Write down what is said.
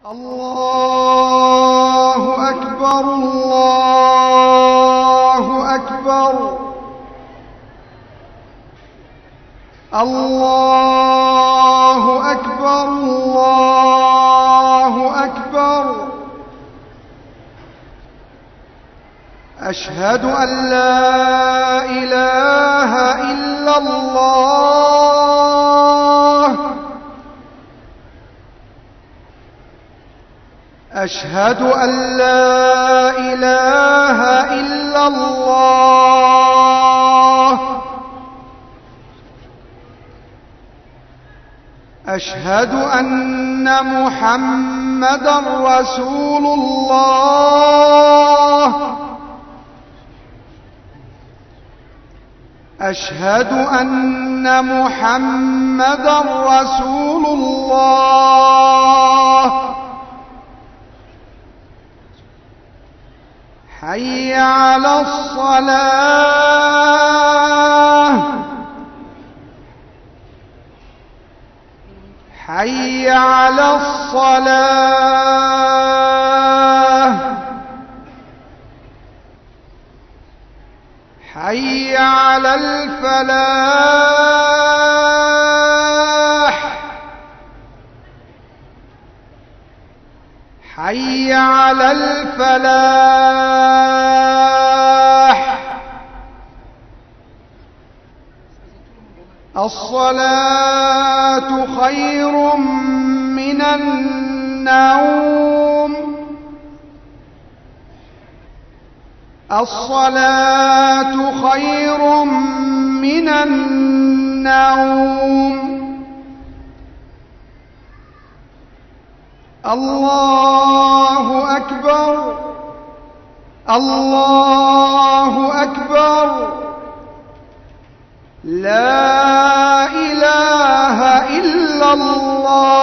الله أكبر الله أكبر الله أكبر الله أكبر. أشهد أن لا إله إلا الله. أشهد أن لا إله إلا الله. أشهد أن محمدًا رسول الله. أشهد أن محمدًا رسول الله. حي على الصلاة. حي على الصلاة. حي على الفلاح. حي على الفلاح. الصلاة خير من النوم. الصلاة خير من النوم. الله أكبر الله أكبر. لا إله إلا الله.